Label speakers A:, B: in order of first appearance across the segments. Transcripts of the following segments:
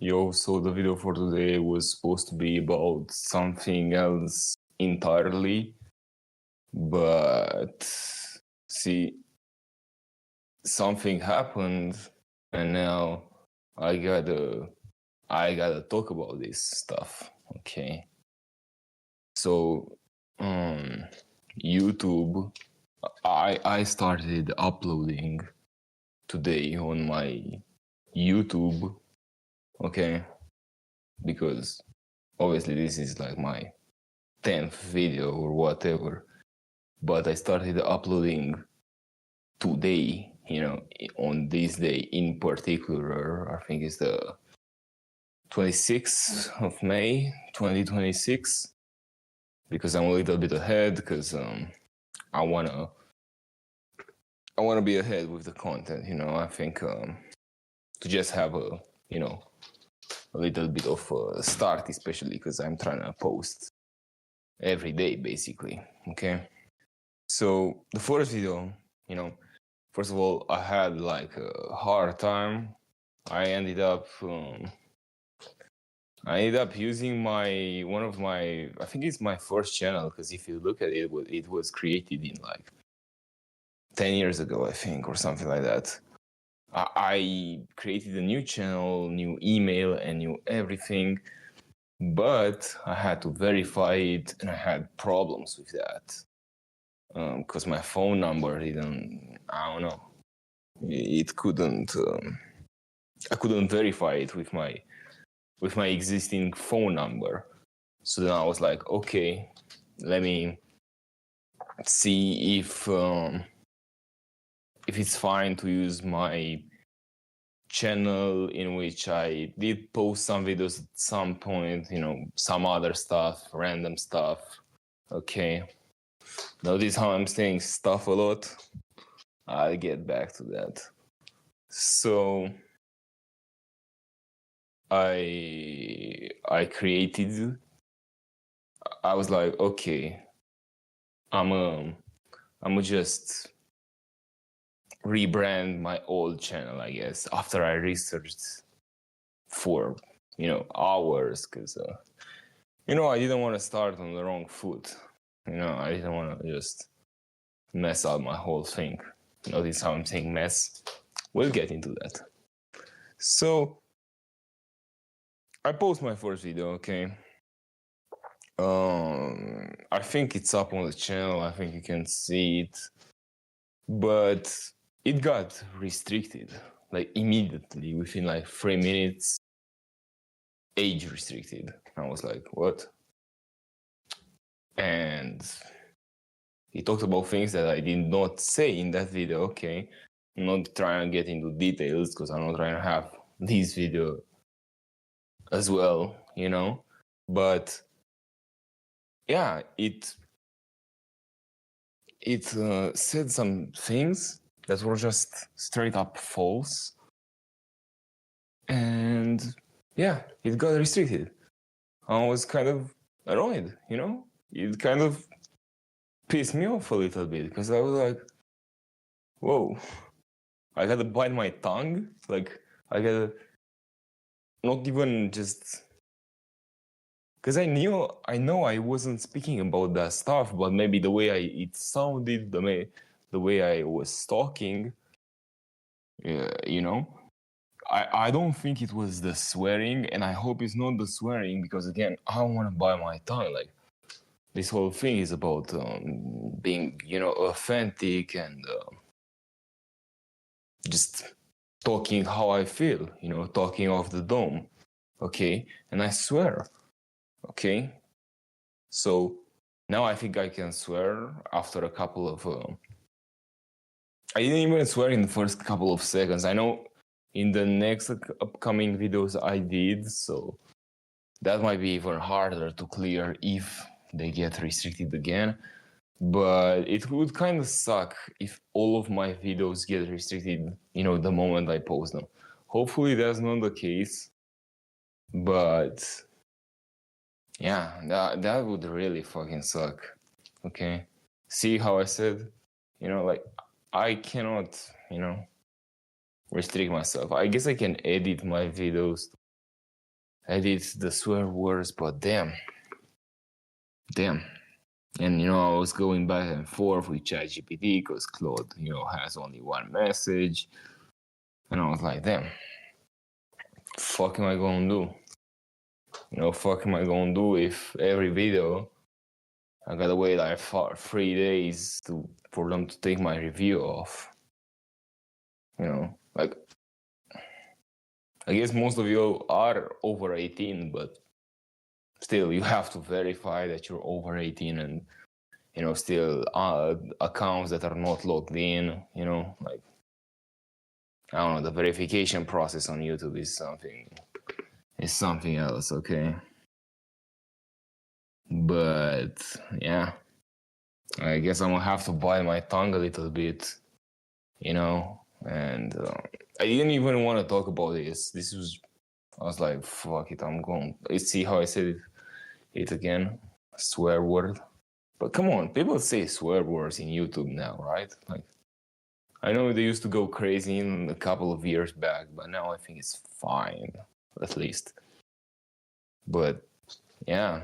A: Yo, so the video for today was supposed to be about something else entirely, but see, something happened, and now I gotta talk about this stuff. Okay, so YouTube, I started uploading today on my YouTube. Okay, because obviously this is like my 10th video or whatever, but I started uploading today, on this day in particular. I think it's the 26th of May 2026, because I'm a little bit ahead, because I wanna be ahead with the content. I think to just have a little bit of a start, especially because I'm trying to post every day basically. Okay, so the first video, first of all, I had like a hard time. I ended up using one of my, I think it's my first channel, because if you look at it, it was created in like 10 years ago, I think, or something like that. I created a new channel, new email, and new everything, but I had to verify it, and I had problems with that, because my phone number didn't, I don't know, it couldn't, I couldn't verify it with my existing phone number. So then I was like, okay, let me see if it's fine to use my channel in which I did post some videos at some point, some other stuff, random stuff. Okay, notice how I'm saying stuff a lot. I'll get back to that. So I created, I was like, okay, I'm just rebrand my old channel, I guess, after I researched for hours, because I didn't want to start on the wrong foot. I didn't want to just mess up my whole thing. Notice how I'm saying mess. We'll get into that. So I post my first video. Okay, I think it's up on the channel. I think you can see it, but it got restricted, like immediately, within like 3 minutes. Age restricted. I was like, what? And he talked about things that I did not say in that video. Okay, I'm not trying to get into details, because I'm not trying to have this video as well, but yeah, it said some things that were just straight up false, and yeah, it got restricted. I was kind of annoyed, it kind of pissed me off a little bit, because I was like, whoa, I gotta bite my tongue, like I gotta not even just, because I know I wasn't speaking about that stuff, but maybe the way it sounded, the way I was talking, I don't think it was the swearing, and I hope it's not the swearing, because again, I don't want to bite my tongue. Like, this whole thing is about being, authentic, and just talking how I feel, talking off the dome. Okay, and I swear. Okay, so now I think I can swear after a couple of I didn't even swear in the first couple of seconds. I know in the next upcoming videos I did, so that might be even harder to clear if they get restricted again. But it would kind of suck if all of my videos get restricted, the moment I post them. Hopefully that's not the case, but yeah, that would really fucking suck. Okay, see how I said, like, I cannot, restrict myself. I guess I can edit my videos edit the swear words, but damn. And I was going back and forth with ChatGPT because Claude, has only one message. And I was like, damn, fuck am I gonna do? Fuck am I gonna do if every video I gotta wait like 3 days for them to take my review off? Like, I guess most of you are over 18, but still, you have to verify that you're over 18 and, still accounts that are not logged in, like, I don't know, the verification process on YouTube is something else, okay? But, yeah, I guess I'm gonna have to bite my tongue a little bit, and I didn't even want to talk about this. I was like, fuck it, I'm going. See how I said it again? Swear word. But come on, people say swear words in YouTube now, right? Like, I know they used to go crazy in a couple of years back, but now I think it's fine, at least. But, yeah.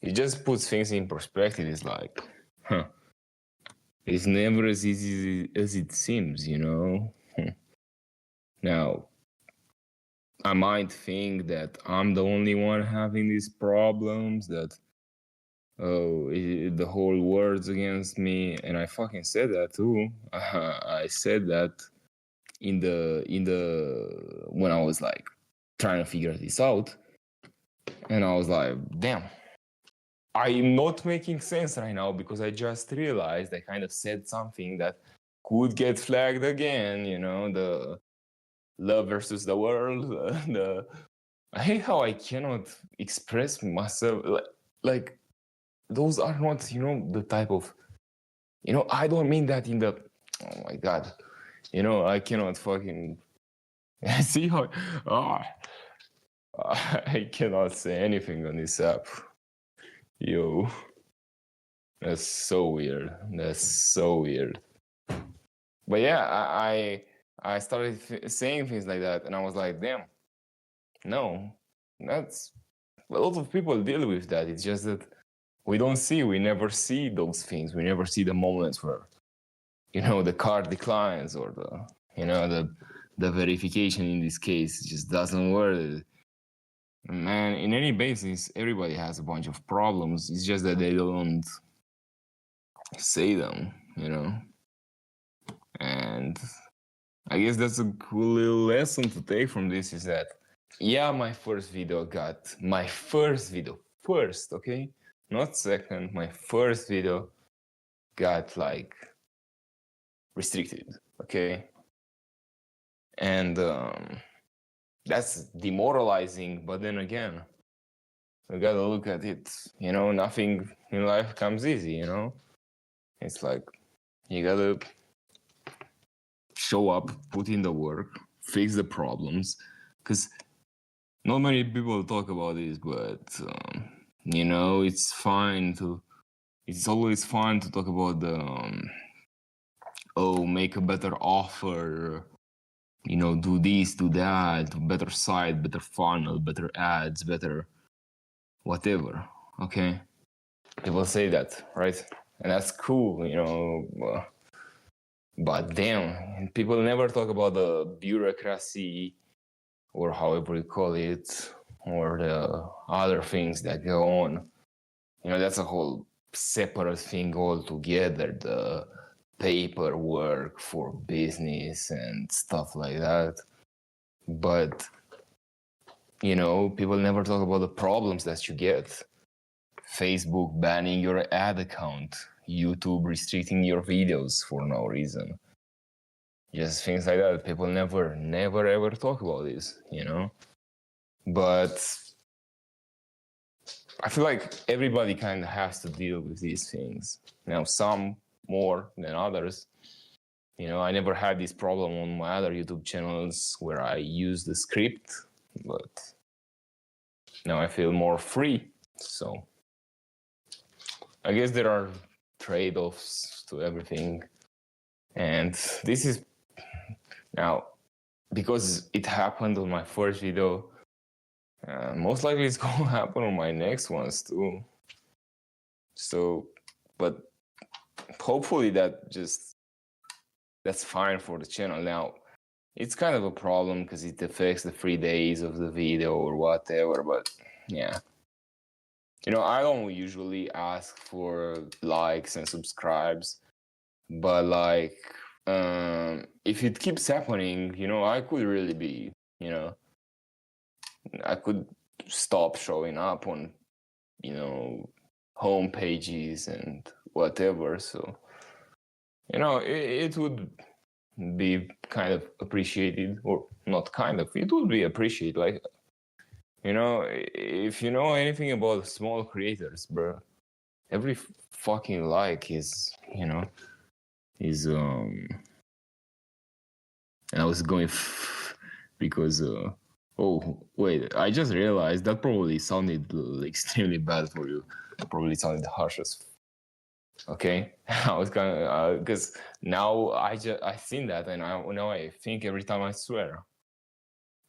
A: It just puts things in perspective. It's like, it's never as easy as it seems, Now, I might think that I'm the only one having these problems, that the whole world's against me, and I fucking said that too. I said that in the when I was like trying to figure this out, and I was like, damn, I'm not making sense right now because I just realized I kind of said something that could get flagged again. The love versus the world. I hate how I cannot express myself like those are not, the type of, I don't mean that in the, oh my God, I cannot fucking, see how, I cannot say anything on this app. Yo, that's so weird. But yeah, I started saying things like that, and I was like, damn, no, that's, a lot of people deal with that. It's just that we never see those things. We never see the moments where, the card declines, or the verification in this case just doesn't work. Man, in any basis, everybody has a bunch of problems. It's just that they don't say them, And I guess that's a cool little lesson to take from this, is that, yeah, my first, okay? Not second, my first video got like restricted, okay? And that's demoralizing, but then again, we gotta look at it, nothing in life comes easy, It's like, you gotta show up, put in the work, fix the problems, because not many people talk about this, but it's always fine to talk about the make a better offer, do this, do that, better site, better funnel, better ads, better whatever, okay? People say that, right? And that's cool, but damn, people never talk about the bureaucracy, or however you call it, or the other things that go on. That's a whole separate thing altogether, the paperwork for business and stuff like that. But, people never talk about the problems that you get. Facebook banning your ad account, YouTube restricting your videos for no reason. Just things like that. People never ever talk about this, But I feel like everybody kind of has to deal with these things. Now, some more than others. I never had this problem on my other YouTube channels where I use the script, but now I feel more free. So I guess there are trade-offs to everything. And this is now, because it happened on my first video, Most likely it's gonna happen on my next ones too. So, but hopefully that's fine for the channel. Now, it's kind of a problem because it affects the 3 days of the video or whatever, but yeah. I don't usually ask for likes and subscribes, but like, if it keeps happening, I could really be, I could stop showing up on, home pages and whatever. So, it would be kind of appreciated, or not kind of, it would be appreciated. Like, if you know anything about small creators, bro, every fucking like is, is and I was going because oh wait, I just realized that probably sounded extremely bad for you. Probably sounded harsh as okay. I was kind of because now I seen that, and now I think every time I swear,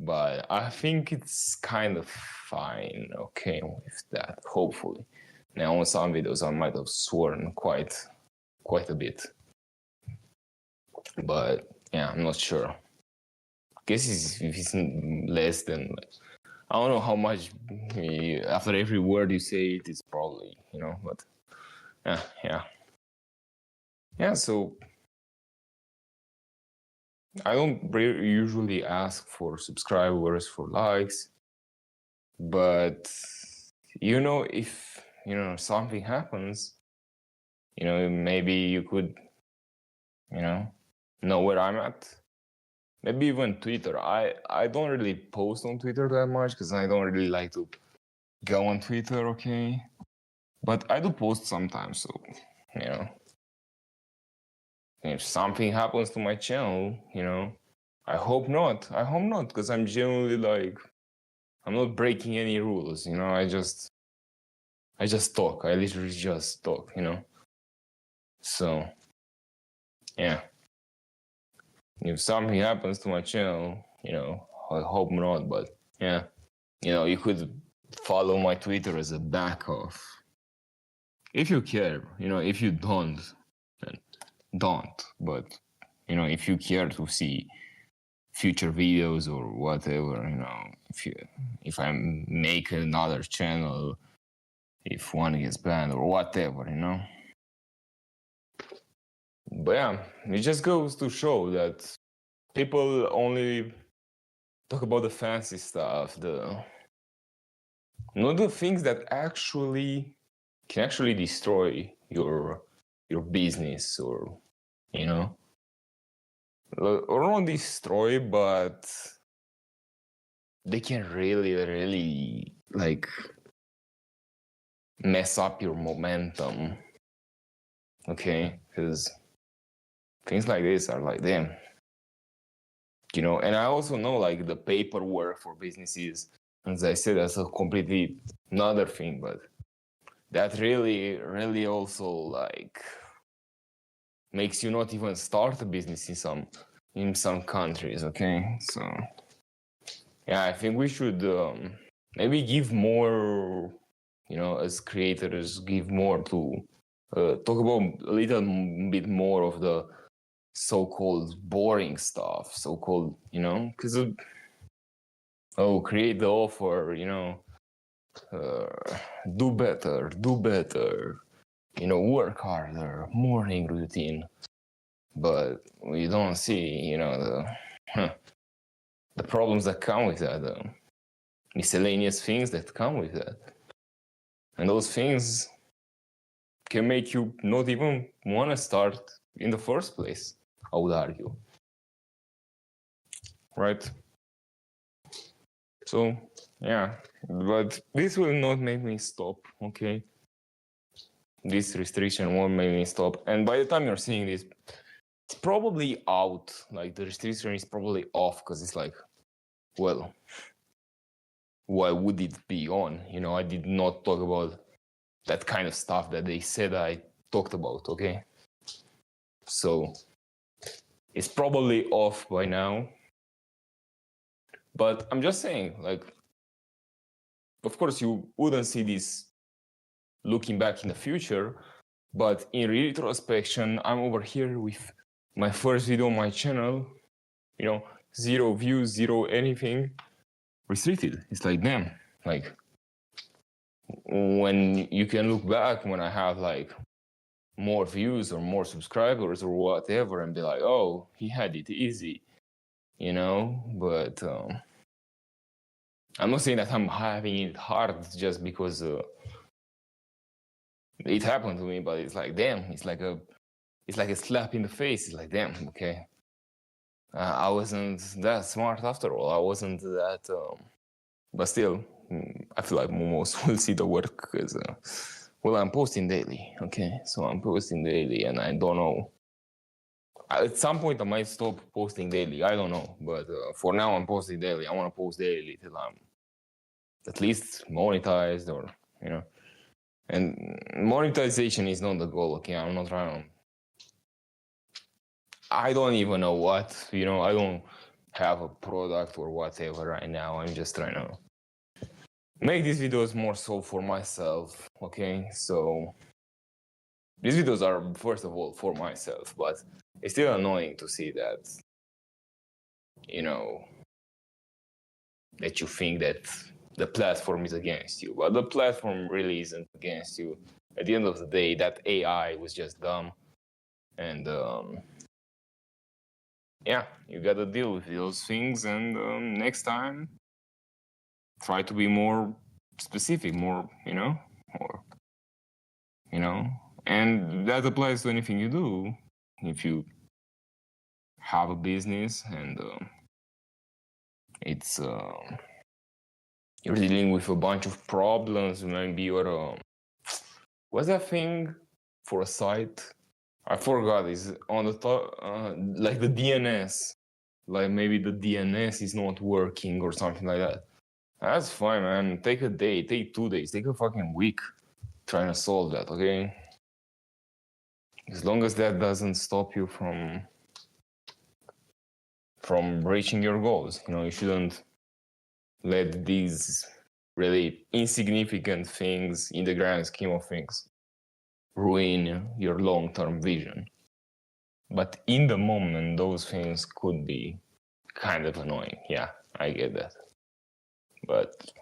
A: but I think it's kind of fine, okay, with that, hopefully. Now on some videos I might have sworn quite a bit, but yeah, I'm not sure. I guess if it's less than, I don't know how much, after every word you say it's probably, but yeah, so I don't usually ask for subscribers, for likes, but if something happens, maybe you could know where I'm at. Maybe even Twitter. I don't really post on Twitter that much because I don't really like to go on Twitter, okay? But I do post sometimes, so if something happens to my channel, I hope not, because I'm genuinely like, I'm not breaking any rules, I just talk. I literally just talk, so yeah, if something happens to my channel, I hope not, but yeah, you could follow my Twitter as a backup if you care. If you don't, then don't. But if you care to see future videos or whatever, if I make another channel, if one gets banned or whatever, But yeah, it just goes to show that people only talk about the fancy stuff, not the things that can actually destroy your business, or or not destroy, but they can really like mess up your momentum, okay? Because things like this are like, damn, and I also know like the paperwork for businesses, as I said, that's a completely another thing, but that really also like makes you not even start a business in some countries, okay? So yeah, I think we should maybe give more, as creators, give more to talk about a little bit more of the so-called boring stuff, so-called, because create the offer, do better, work harder, morning routine, but we don't see, the problems that come with that, miscellaneous things that come with that, and those things can make you not even want to start in the first place, I would argue, right? So yeah, but this will not make me stop, okay? This restriction won't make me stop, and by the time you're seeing this, it's probably out. Like the restriction is probably off, because it's like, well, why would it be on? I did not talk about that kind of stuff that they said I talked about, okay? So it's probably off by now. But I'm just saying, like, of course, you wouldn't see this looking back in the future, but in retrospection, I'm over here with my first video on my channel, 0 views, 0 anything, restricted. It's like, damn, like, when you can look back when I have like more views or more subscribers or whatever and be like, oh, he had it easy, but I'm not saying that I'm having it hard just because it happened to me, but it's like, damn, it's like a slap in the face. It's like, damn, okay, I wasn't that smart after all. I wasn't that but still, I feel like most will see the work because well, I'm posting daily, okay? So I'm posting daily, and I don't know. At some point, I might stop posting daily. I don't know, but for now, I'm posting daily. I want to post daily till I'm at least monetized, or And monetization is not the goal, okay? I'm not trying. I don't even know what, I don't have a product or whatever right now. I'm just trying to make these videos more so for myself, okay? So these videos are, first of all, for myself, but it's still annoying to see that, that you think that the platform is against you, but the platform really isn't against you. At the end of the day, that AI was just dumb, and yeah, you gotta deal with those things, and next time, try to be more specific, more, and that applies to anything you do. If you have a business and it's you're dealing with a bunch of problems, maybe you're what's that thing for a site? I forgot. Is on the top, like the DNS, like maybe the DNS is not working or something like that. That's fine, man. Take a day, take 2 days, take a fucking week trying to solve that, okay? As long as that doesn't stop you from reaching your goals, you shouldn't let these really insignificant things in the grand scheme of things ruin your long-term vision. But in the moment, those things could be kind of annoying. Yeah, I get that. But,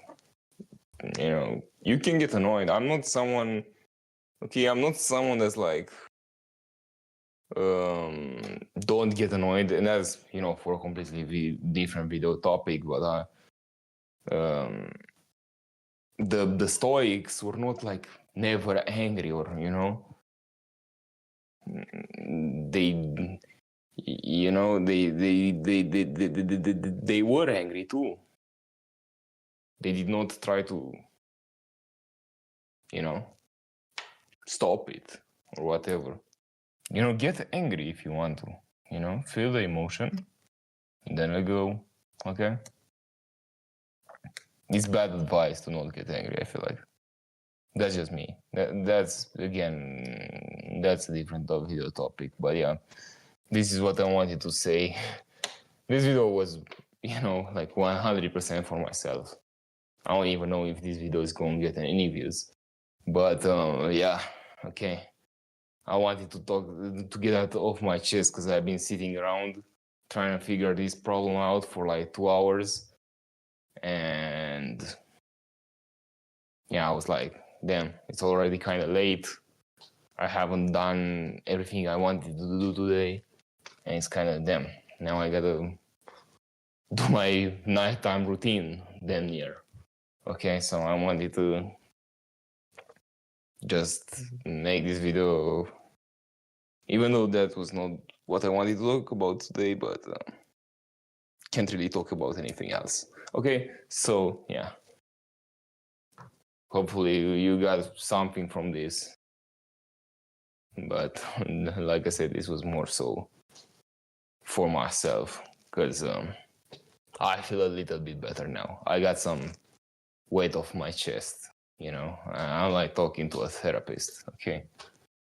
A: you can get annoyed. I'm not someone that's like, don't get annoyed. And that's, for a completely different video topic. But the Stoics were not like never angry, or, they they were angry too. They did not try to stop it or whatever. Get angry if you want to, feel the emotion and then let go, okay? It's bad advice to not get angry, I feel like. That's just me. That's a different video topic, but yeah, this is what I wanted to say. This video was, like 100% for myself. I don't even know if this video is going to get any views, but yeah, okay. I wanted to get that off my chest because I've been sitting around trying to figure this problem out for like 2 hours, and yeah, I was like, damn, it's already kind of late. I haven't done everything I wanted to do today, and it's kind of, damn, now I gotta do my nighttime routine damn near. Okay, so I wanted to just make this video, even though that was not what I wanted to talk about today, but can't really talk about anything else. Okay, so yeah, hopefully you got something from this, but like I said, this was more so for myself, because I feel a little bit better now. I got some weight off my chest, I'm like talking to a therapist, okay?